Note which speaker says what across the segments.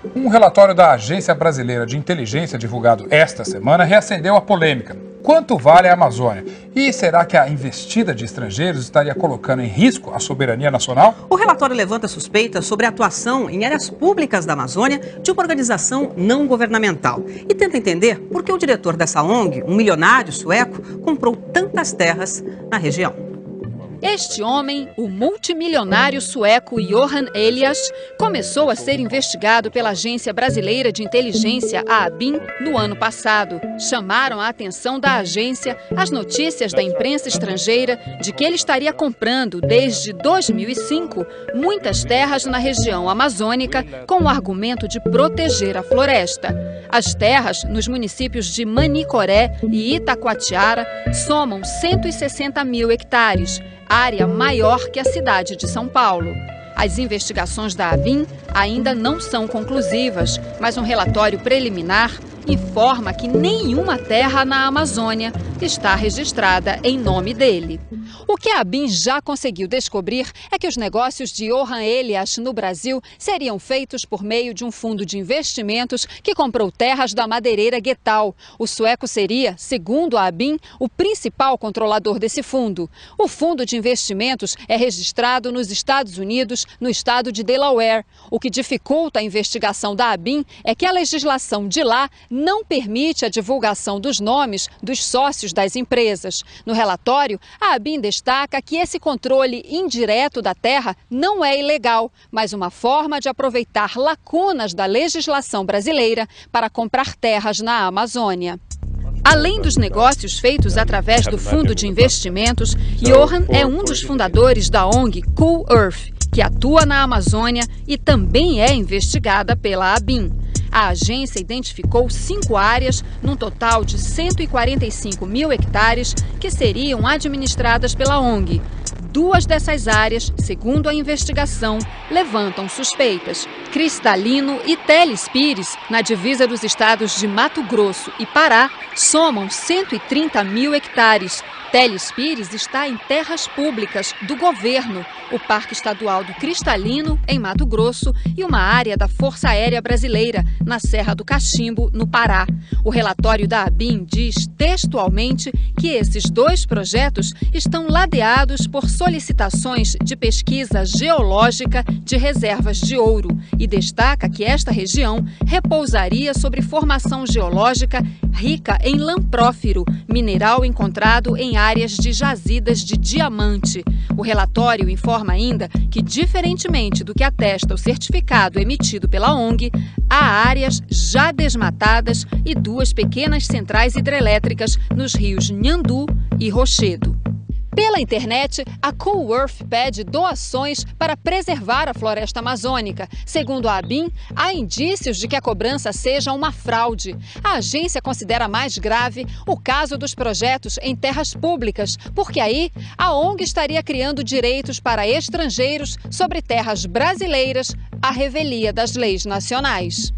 Speaker 1: Um relatório da Agência Brasileira de Inteligência divulgado esta semana reacendeu a polêmica. Quanto vale a Amazônia? E será que a investida de estrangeiros estaria colocando em risco a soberania nacional?
Speaker 2: O relatório levanta suspeitas sobre a atuação em áreas públicas da Amazônia de uma organização não governamental e tenta entender por que o diretor dessa ONG, um milionário sueco, comprou tantas terras na região.
Speaker 3: Este homem, o multimilionário sueco Johan Elias, começou a ser investigado pela Agência Brasileira de Inteligência, a ABIN, no ano passado. Chamaram a atenção da agência as notícias da imprensa estrangeira de que ele estaria comprando, desde 2005, muitas terras na região amazônica com o argumento de proteger a floresta. As terras, nos municípios de Manicoré e Itacoatiara, somam 160 mil hectares, área maior que a cidade de São Paulo. As investigações da ABIN ainda não são conclusivas, mas um relatório preliminar informa que nenhuma terra na Amazônia está registrada em nome dele. O que a ABIN já conseguiu descobrir é que os negócios de Johan Elias no Brasil seriam feitos por meio de um fundo de investimentos que comprou terras da madeireira Ghetal. O sueco seria, segundo a ABIN, o principal controlador desse fundo. O fundo de investimentos é registrado nos Estados Unidos, no estado de Delaware. O que dificulta a investigação da ABIN é que a legislação de lá não permite a divulgação dos nomes dos sócios das empresas. No relatório, a ABIN destaca que esse controle indireto da terra não é ilegal, mas uma forma de aproveitar lacunas da legislação brasileira para comprar terras na Amazônia. Além dos negócios feitos através do fundo de investimentos, Johan é um dos fundadores da ONG Cool Earth, que atua na Amazônia e também é investigada pela ABIN. A agência identificou 5 áreas, num total de 145 mil hectares, que seriam administradas pela ONG. 2 dessas áreas, segundo a investigação, levantam suspeitas. Cristalino e Teles Pires, na divisa dos estados de Mato Grosso e Pará, somam 130 mil hectares. Teles Pires está em terras públicas do governo, o Parque Estadual do Cristalino, em Mato Grosso, e uma área da Força Aérea Brasileira, na Serra do Cachimbo, no Pará. O relatório da ABIN diz textualmente que esses 2 projetos estão ladeados por solicitações de pesquisa geológica de reservas de ouro e destaca que esta região repousaria sobre formação geológica rica em lamprófiro, mineral encontrado em áreas de jazidas de diamante. O relatório informa ainda que, diferentemente do que atesta o certificado emitido pela ONG, há áreas já desmatadas e 2 pequenas centrais hidrelétricas nos rios Nhandu e Rochedo. Pela internet, a Cool Earth pede doações para preservar a floresta amazônica. Segundo a ABIN, há indícios de que a cobrança seja uma fraude. A agência considera mais grave o caso dos projetos em terras públicas, porque aí a ONG estaria criando direitos para estrangeiros sobre terras brasileiras à revelia das leis nacionais.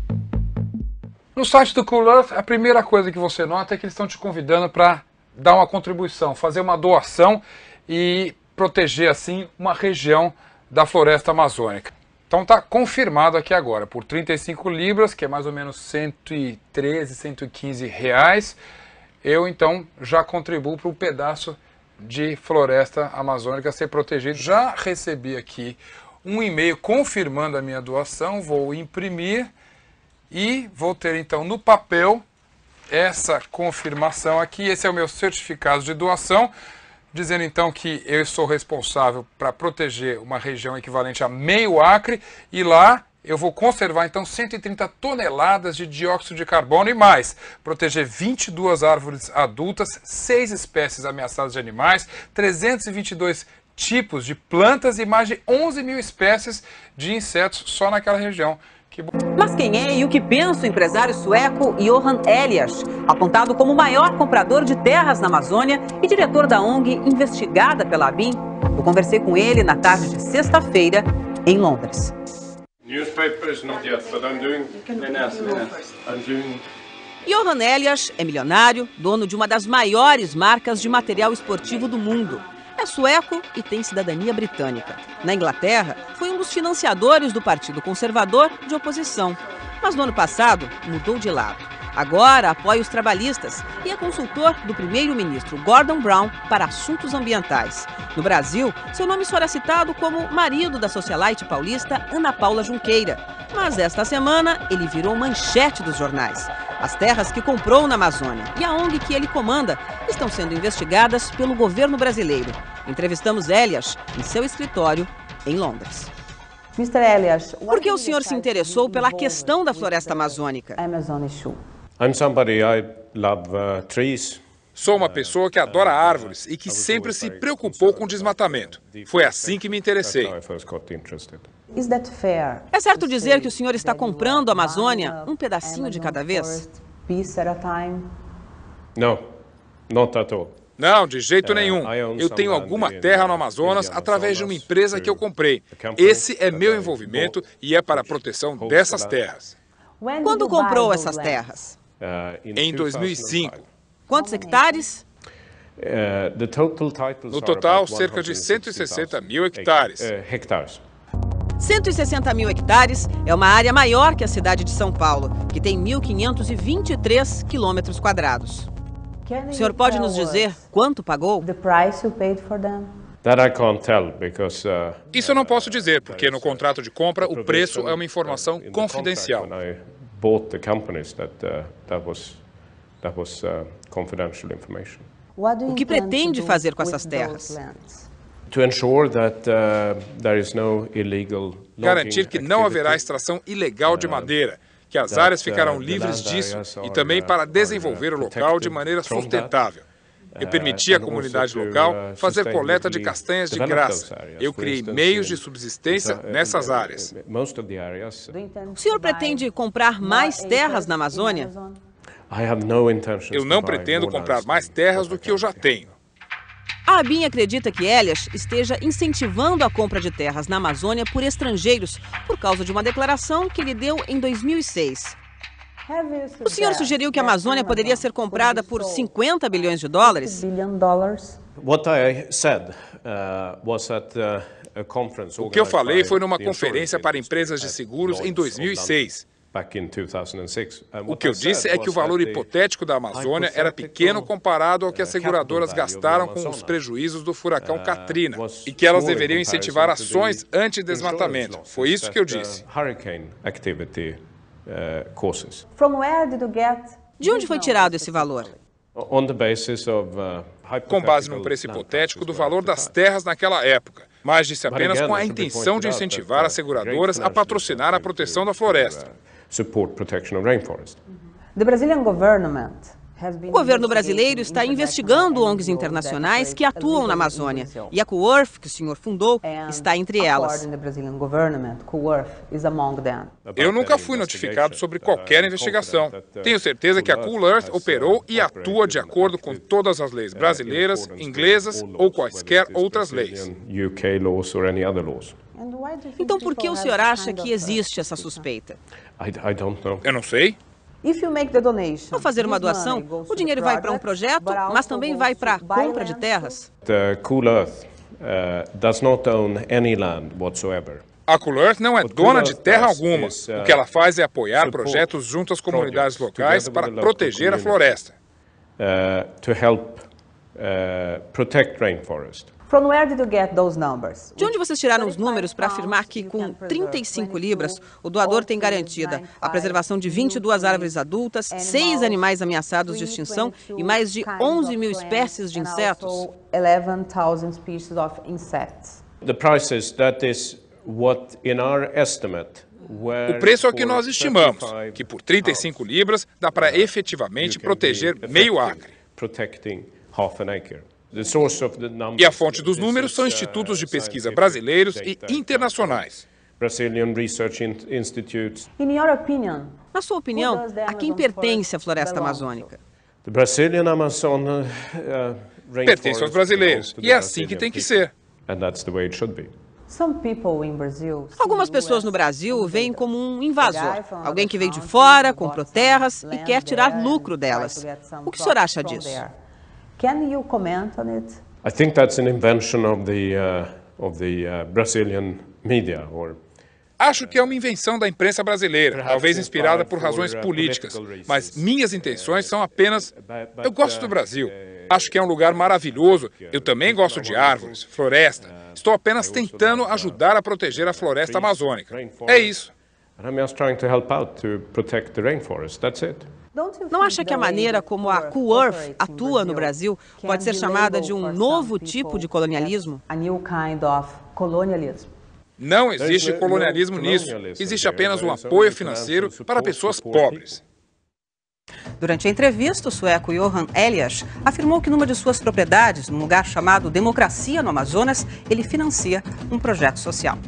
Speaker 1: No site do Cool Earth, a primeira coisa que você nota é que eles estão te convidando para dar uma contribuição, fazer uma doação e proteger assim uma região da floresta amazônica. Então está confirmado aqui agora, por 35 libras, que é mais ou menos 113, 115 reais, eu então já contribuo para um pedaço de floresta amazônica ser protegido. Já recebi aqui um e-mail confirmando a minha doação, vou imprimir e vou ter então no papel essa confirmação aqui. Esse é o meu certificado de doação, dizendo então que eu sou responsável para proteger uma região equivalente a meio acre e lá eu vou conservar então 130 toneladas de dióxido de carbono e mais, proteger 22 árvores adultas, 6 espécies ameaçadas de animais, 322 tipos de plantas e mais de 11 mil espécies de insetos só naquela região.
Speaker 2: Mas quem é e o que pensa o empresário sueco Johan Elias, apontado como o maior comprador de terras na Amazônia e diretor da ONG investigada pela ABIN? Eu conversei com ele na tarde de sexta-feira em Londres. Johan Elias é milionário, dono de uma das maiores marcas de material esportivo do mundo. É sueco e tem cidadania britânica. Na Inglaterra, foi um dos financiadores do Partido Conservador de oposição. Mas no ano passado, mudou de lado. Agora apoia os trabalhistas e é consultor do primeiro-ministro Gordon Brown para assuntos ambientais. No Brasil, seu nome só era citado como marido da socialite paulista Ana Paula Junqueira. Mas esta semana, ele virou manchete dos jornais. As terras que comprou na Amazônia e a ONG que ele comanda estão sendo investigadas pelo governo brasileiro. Entrevistamos Elias em seu escritório em Londres.
Speaker 4: Mr. Elias,
Speaker 2: por que o senhor se interessou pela questão da floresta amazônica?
Speaker 1: Sou uma pessoa que adora árvores e que sempre se preocupou com desmatamento. Foi assim que me interessei.
Speaker 2: É certo dizer que o senhor está comprando a Amazônia um pedacinho de cada vez?
Speaker 1: Não, de jeito nenhum. Eu tenho alguma terra no Amazonas através de uma empresa que eu comprei. Esse é meu envolvimento e é para a proteção dessas terras.
Speaker 2: Quando comprou essas terras?
Speaker 1: Em 2005.
Speaker 2: Quantos hectares?
Speaker 1: No total, cerca de 160 mil hectares.
Speaker 2: 160 mil hectares é uma área maior que a cidade de São Paulo, que tem 1.523 quilômetros quadrados. O senhor pode nos dizer quanto pagou?
Speaker 1: Isso eu não posso dizer, porque no contrato de compra o preço é uma informação confidencial.
Speaker 2: O que pretende fazer com essas terras?
Speaker 1: Garantir que não haverá extração ilegal de madeira, que as áreas ficarão livres disso e também para desenvolver o local de maneira sustentável. Eu permiti à comunidade local fazer coleta de castanhas de graça. Eu criei meios de subsistência nessas áreas.
Speaker 2: O senhor pretende comprar mais terras na Amazônia?
Speaker 1: Eu não pretendo comprar mais terras do que eu já tenho.
Speaker 2: A ABIN acredita que Elias esteja incentivando a compra de terras na Amazônia por estrangeiros por causa de uma declaração que ele deu em 2006. O senhor sugeriu que a Amazônia poderia ser comprada por 50 bilhões de dólares?
Speaker 1: O que eu falei foi numa conferência para empresas de seguros em 2006. O que eu disse é que o valor hipotético da Amazônia era pequeno comparado ao que as seguradoras gastaram com os prejuízos do furacão Katrina e que elas deveriam incentivar ações anti-desmatamento. Foi isso que eu disse.
Speaker 2: De onde foi tirado esse valor?
Speaker 1: Com base num preço hipotético do valor das terras naquela época, mas disse apenas com a intenção de incentivar as seguradoras a patrocinar a proteção da floresta.
Speaker 2: O governo brasileiro está investigando ONGs internacionais que atuam na Amazônia. E a Coworth, que o senhor fundou, está entre elas.
Speaker 1: Eu nunca fui notificado sobre qualquer investigação. Tenho certeza que a Coworth operou e atua de acordo com todas as leis brasileiras, inglesas ou quaisquer outras leis.
Speaker 2: Então por que o senhor acha que existe essa suspeita?
Speaker 1: Eu não sei.
Speaker 2: Ao fazer uma doação, o dinheiro vai para um projeto, mas também vai para a compra de terras?
Speaker 1: A Coworth não é dona de terra alguma. O que ela faz é apoiar projetos junto às comunidades locais para proteger a floresta.
Speaker 2: De onde vocês tiraram os números para afirmar que, com 35 libras, o doador tem garantida a preservação de 22 árvores adultas, 6 animais ameaçados de extinção e mais de 11 mil espécies de insetos?
Speaker 1: O preço é o que nós estimamos, que por 35 libras dá para efetivamente proteger meio acre. E a fonte dos números são institutos de pesquisa brasileiros e internacionais.
Speaker 2: Na sua opinião, a quem pertence a floresta amazônica?
Speaker 1: Pertence aos brasileiros, e é assim que tem que ser.
Speaker 2: Algumas pessoas no Brasil o veem como um invasor, alguém que veio de fora, comprou terras e quer tirar lucro delas. O que o senhor acha disso?
Speaker 5: of the Brazilian media.
Speaker 1: Acho que é uma invenção da imprensa brasileira, talvez inspirada por razões políticas, mas minhas intenções são apenas... Eu gosto do Brasil, acho que é um lugar maravilhoso, eu também gosto de árvores, floresta, estou apenas tentando ajudar a proteger a floresta amazônica. É isso.
Speaker 6: Não acha que a maneira como a Cool-Earth atua no Brasil pode ser chamada de um novo tipo de colonialismo?
Speaker 1: Não existe colonialismo nisso. Existe apenas um apoio financeiro para pessoas pobres.
Speaker 2: Durante a entrevista, o sueco Johan Elias afirmou que numa de suas propriedades, num lugar chamado Democracia, no Amazonas, ele financia um projeto social.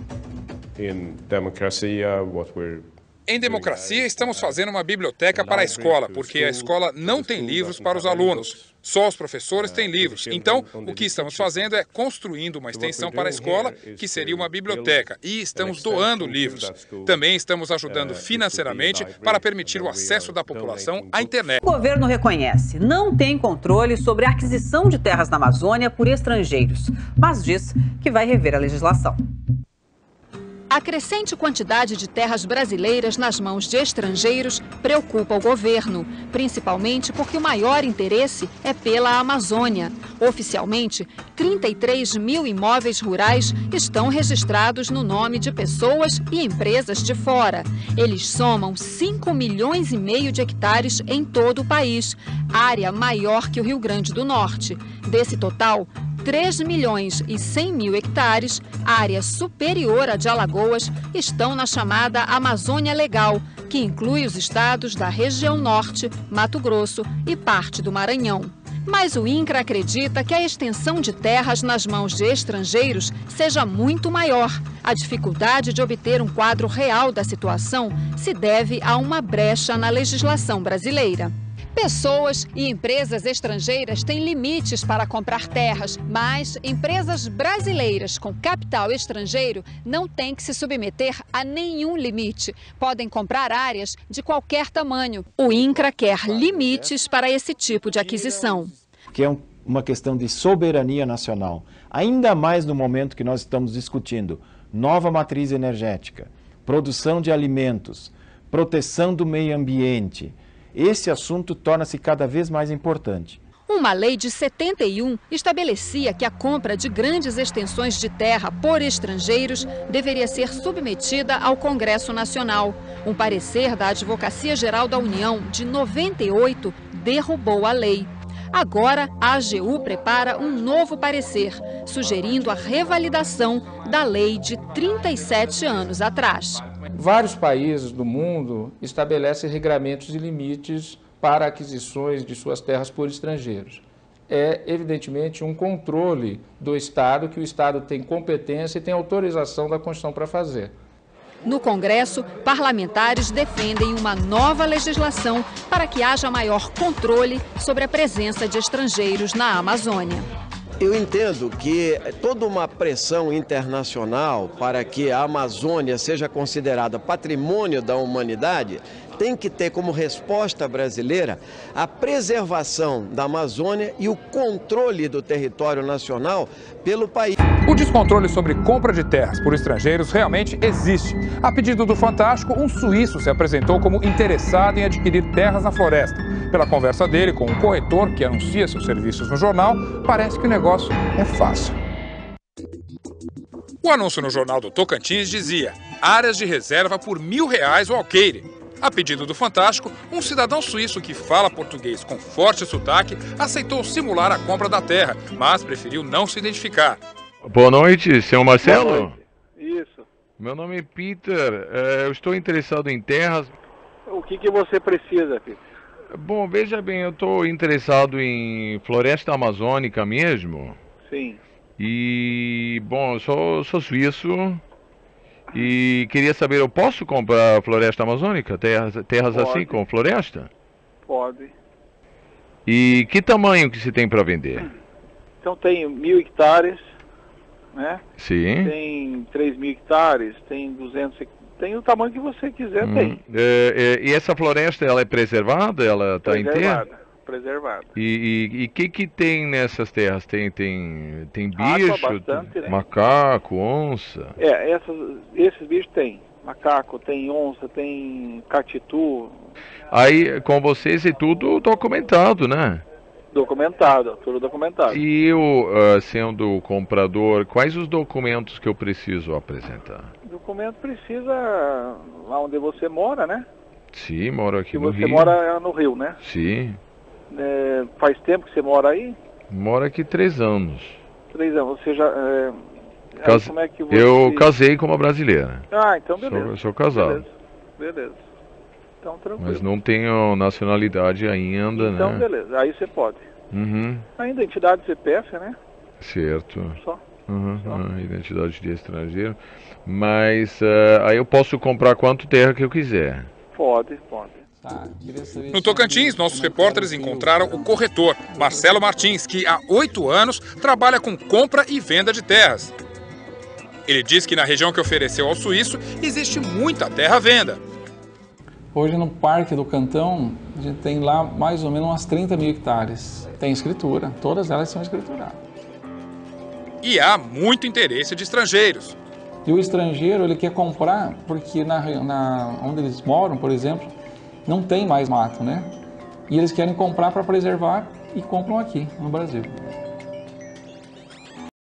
Speaker 1: Em Democracia, estamos fazendo uma biblioteca para a escola, porque a escola não tem livros para os alunos. Só os professores têm livros. Então, o que estamos fazendo é construindo uma extensão para a escola, que seria uma biblioteca, e estamos doando livros. Também estamos ajudando financeiramente para permitir o acesso da população à internet.
Speaker 2: O governo reconhece, não tem controle sobre a aquisição de terras na Amazônia por estrangeiros, mas diz que vai rever a legislação.
Speaker 3: A crescente quantidade de terras brasileiras nas mãos de estrangeiros preocupa o governo, principalmente porque o maior interesse é pela Amazônia. Oficialmente, 33 mil imóveis rurais estão registrados no nome de pessoas e empresas de fora. Eles somam 5,5 milhões de hectares em todo o país, área maior que o Rio Grande do Norte. Desse total, 3,1 milhões de hectares, área superior à de Alagoas, estão na chamada Amazônia Legal, que inclui os estados da região norte, Mato Grosso e parte do Maranhão. Mas o INCRA acredita que a extensão de terras nas mãos de estrangeiros seja muito maior. A dificuldade de obter um quadro real da situação se deve a uma brecha na legislação brasileira. Pessoas e empresas estrangeiras têm limites para comprar terras, mas empresas brasileiras com capital estrangeiro não têm que se submeter a nenhum limite. Podem comprar áreas de qualquer tamanho. O INCRA quer limites para esse tipo de aquisição.
Speaker 7: Que é uma questão de soberania nacional, ainda mais no momento que nós estamos discutindo nova matriz energética, produção de alimentos, proteção do meio ambiente. Esse assunto torna-se cada vez mais importante.
Speaker 3: Uma lei de 71 estabelecia que a compra de grandes extensões de terra por estrangeiros deveria ser submetida ao Congresso Nacional. Um parecer da Advocacia Geral da União, de 98, derrubou a lei. Agora, a AGU prepara um novo parecer, sugerindo a revalidação da lei de 37 anos atrás.
Speaker 8: Vários países do mundo estabelecem regramentos e limites para aquisições de suas terras por estrangeiros. É, evidentemente, um controle do Estado, que o Estado tem competência e tem autorização da Constituição para fazer.
Speaker 3: No Congresso, parlamentares defendem uma nova legislação para que haja maior controle sobre a presença de estrangeiros na Amazônia.
Speaker 9: Eu entendo que toda uma pressão internacional para que a Amazônia seja considerada patrimônio da humanidade tem que ter como resposta brasileira a preservação da Amazônia e o controle do território nacional pelo país.
Speaker 1: O descontrole sobre compra de terras por estrangeiros realmente existe. A pedido do Fantástico, um suíço se apresentou como interessado em adquirir terras na floresta. Pela conversa dele com um corretor que anuncia seus serviços no jornal, parece que o negócio é fácil. O anúncio no jornal do Tocantins dizia: áreas de reserva por R$1.000 o alqueire. A pedido do Fantástico, um cidadão suíço que fala português com forte sotaque aceitou simular a compra da terra, mas preferiu não se identificar.
Speaker 10: Boa noite, senhor Marcelo.
Speaker 11: Boa noite. Isso.
Speaker 10: Meu nome é Peter, eu estou interessado em terras.
Speaker 11: O que você precisa, Peter?
Speaker 10: Bom, veja bem, eu estou interessado em floresta amazônica mesmo.
Speaker 11: Sim.
Speaker 10: E, bom, eu sou suíço e queria saber, eu posso comprar floresta amazônica? Terras assim, com floresta?
Speaker 11: Pode.
Speaker 10: E que tamanho que se tem para vender?
Speaker 11: Então tem 1.000 hectares, né?
Speaker 10: Sim.
Speaker 11: Tem 3.000 hectares, tem 200 hectares. Tem o tamanho que você quiser, tem.
Speaker 10: E essa floresta, ela é preservada? Ela está inteira?
Speaker 11: preservada.
Speaker 10: E que tem nessas terras? Tem
Speaker 11: Água,
Speaker 10: bicho,
Speaker 11: bastante, né?
Speaker 10: macaco, onça?
Speaker 11: Esses bichos tem. Macaco, tem onça, tem catitu.
Speaker 10: Aí com vocês é tudo documentado, né?
Speaker 11: Documentado, tudo documentado.
Speaker 10: E eu, sendo comprador, quais os documentos que eu preciso apresentar?
Speaker 11: O documento precisa lá onde você mora, né?
Speaker 10: Sim, moro aqui no
Speaker 11: Você
Speaker 10: Rio.
Speaker 11: mora no Rio, né?
Speaker 10: Sim.
Speaker 11: Faz tempo que você mora aí?
Speaker 10: Moro aqui 3 anos.
Speaker 11: 3 anos. Você já... como é que você...
Speaker 10: Eu casei com uma brasileira.
Speaker 11: Ah, então beleza.
Speaker 10: Sou casado.
Speaker 11: Beleza. Então tranquilo.
Speaker 10: Mas não tenho nacionalidade ainda, né?
Speaker 11: Então beleza, aí você pode.
Speaker 10: Uhum.
Speaker 11: A identidade CPF, né?
Speaker 10: Certo.
Speaker 11: Só.
Speaker 10: Identidade de estrangeiro. Mas aí eu posso comprar quanto terra que eu quiser.
Speaker 11: Pode.
Speaker 1: No Tocantins, nossos repórteres encontraram o corretor, Marcelo Martins, que há 8 anos trabalha com compra e venda de terras. Ele diz que na região que ofereceu ao suíço existe muita terra à venda.
Speaker 12: Hoje no Parque do Cantão, a gente tem lá mais ou menos umas 30 mil hectares. Tem escritura, todas elas são escrituradas.
Speaker 1: E há muito interesse de estrangeiros.
Speaker 12: E o estrangeiro, ele quer comprar porque onde eles moram, por exemplo, não tem mais mato, né? E eles querem comprar para preservar e compram aqui no Brasil.